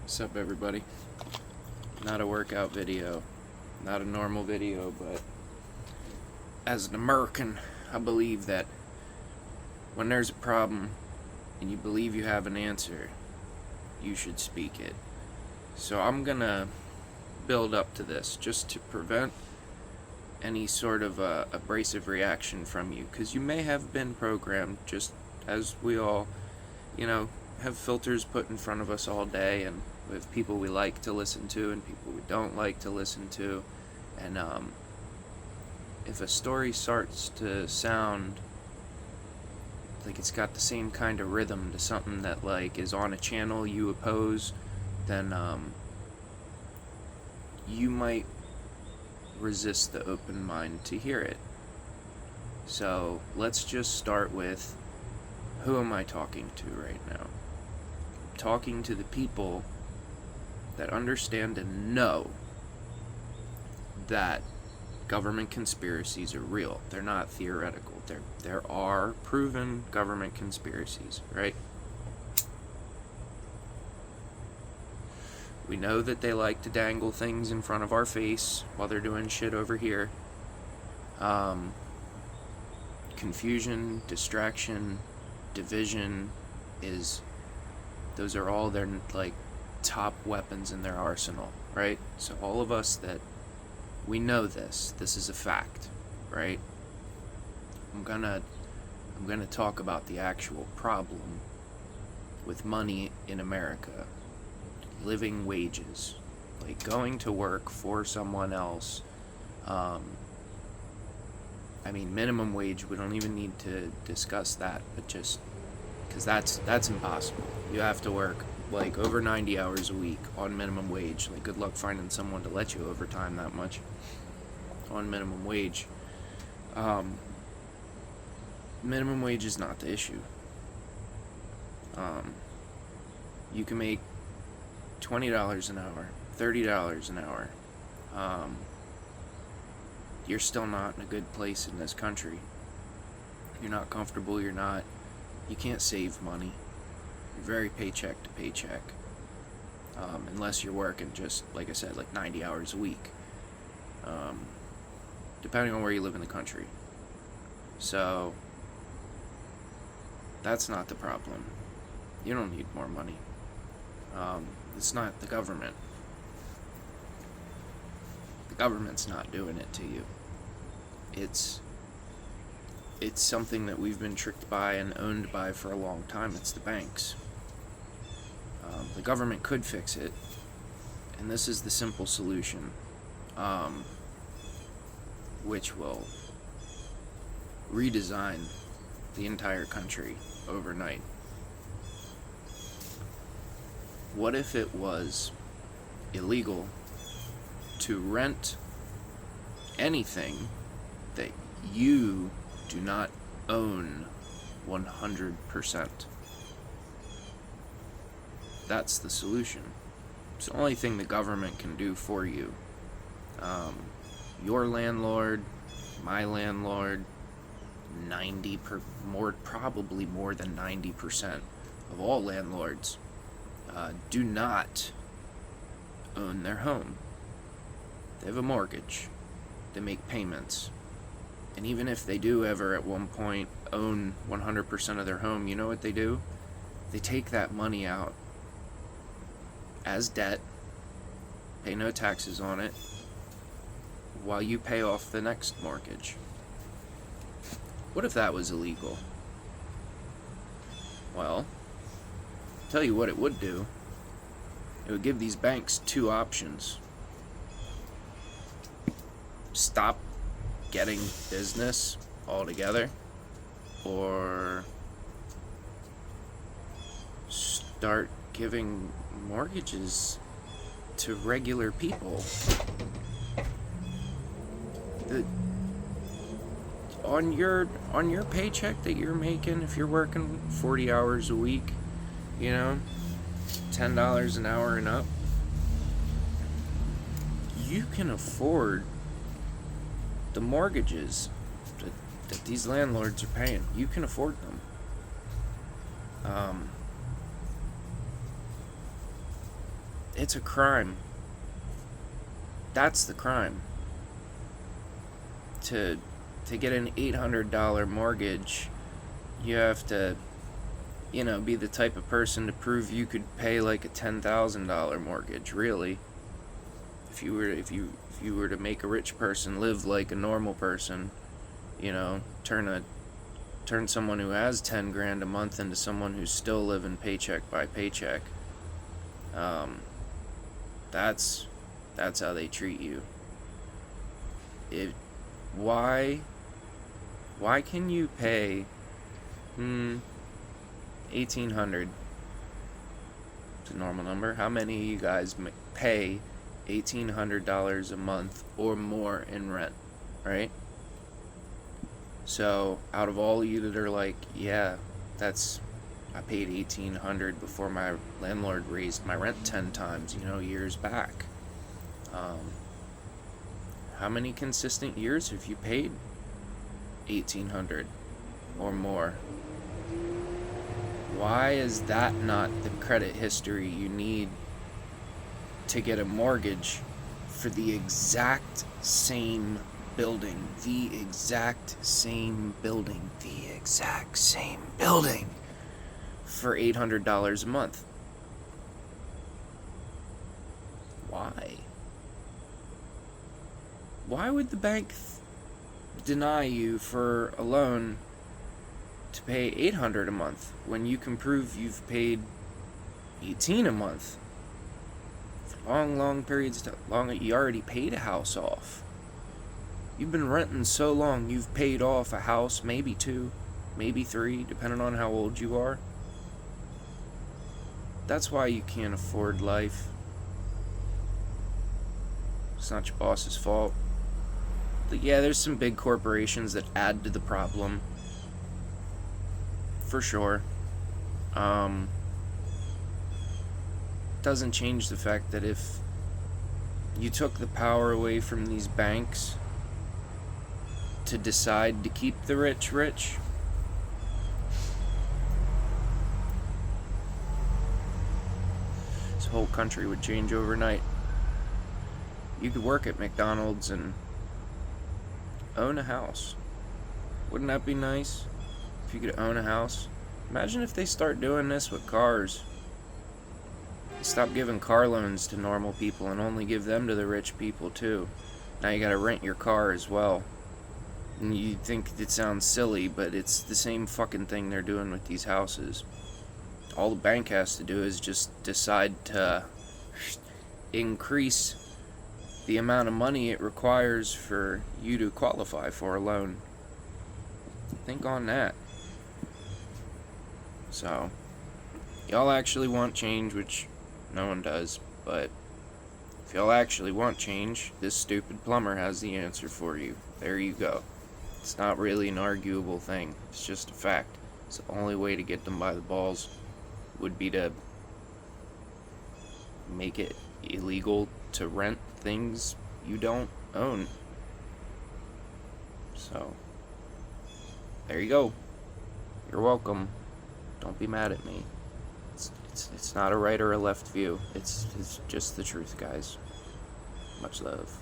What's up, everybody? Not a workout video, not a normal video, but as an American, I believe that when there's a problem and you believe you have an answer, you should speak it. So I'm gonna build up to this just to prevent any sort of abrasive reaction from you, because you may have been programmed, just as we all, have filters put in front of us all day, and with people we like to listen to and people we don't like to listen to. And if a story starts to sound like it's got the same kind of rhythm to something that is on a channel you oppose, then you might resist the open mind to hear it. So let's just start with, who am I talking to right now? I'm talking to the people that understand and know that government conspiracies are real. They're not theoretical. There are proven government conspiracies, right? We know that they like to dangle things in front of our face while they're doing shit over here. Confusion, distraction, division those are all their top weapons in their arsenal, right? So all of us that we know this is a fact, right? I'm gonna talk about the actual problem with money in America. Living wages, going to work for someone else. Minimum wage, we don't even need to discuss that, but just because that's impossible. You have to work over 90 hours a week on minimum wage. Good luck finding someone to let you overtime that much on minimum wage. Minimum wage is not the issue. You can make $20 an hour, $30 an hour. You're still not in a good place in this country. You're not comfortable. You can't save money. You're very paycheck to paycheck. Unless you're working just, like I said, 90 hours a week. Depending on where you live in the country. So, that's not the problem. You don't need more money. It's not the government. The government's not doing it to you. It's something that we've been tricked by and owned by for a long time. It's the banks. The government could fix it, and this is the simple solution, which will redesign the entire country overnight. What if it was illegal to rent anything that you do not own 100%? That's the solution. It's the only thing the government can do for you. Your landlord, my landlord, probably more than 90% of all landlords do not own their home. They have a mortgage. They make payments. And even if they do ever at one point own 100% of their home, you know what they do? They take that money out as debt, pay no taxes on it, while you pay off the next mortgage. What if that was illegal? Well, I'll tell you what it would do. It would give these banks two options. Stop getting business altogether, or start giving mortgages to regular people. On your paycheck that you're making, if you're working 40 hours a week, $10 an hour and up, you can afford the mortgages that these landlords are paying. You can afford them. It's a crime. That's the crime. To get an $800 mortgage, you have to, be the type of person to prove you could pay like a $10,000 mortgage, really. If you were to make a rich person live like a normal person, turn someone who has 10 grand a month into someone who's still living paycheck by paycheck. That's how they treat you. Why can you pay $1,800? It's a normal number. How many of you guys pay $1,800 a month or more in rent, right? So out of all of you that are like, yeah, I paid $1,800 before my landlord raised my rent 10 times, years back. How many consistent years have you paid $1,800 or more? Why is that not the credit history you need to get a mortgage for the exact same building? The exact same building for $800 a month. Why? Why would the bank deny you for a loan to pay $800 a month when you can prove you've paid $18 a month for long periods of time? You already paid a house off. You've been renting so long, you've paid off a house, maybe 2, maybe 3, depending on how old you are. That's why you can't afford life. It's not your boss's fault. But yeah, there's some big corporations that add to the problem. For sure. Doesn't change the fact that if you took the power away from these banks to decide to keep the rich, this whole country would change overnight. You could work at McDonald's and own a house. Wouldn't that be nice? If you could own a house. Imagine if they start doing this with cars. Stop giving car loans to normal people and only give them to the rich people too. Now you gotta rent your car as well. And you think it sounds silly, but it's the same fucking thing they're doing with these houses. All the bank has to do is just decide to increase the amount of money it requires for you to qualify for a loan. Think on that. So, y'all actually want change, which no one does, but if y'all actually want change, this stupid plumber has the answer for you. There you go. It's not really an arguable thing. It's just a fact. It's the only way to get them by the balls would be to make it illegal to rent things you don't own. So, there you go. You're welcome. Don't be mad at me. It's not a right or a left view. It's just the truth, guys. Much love.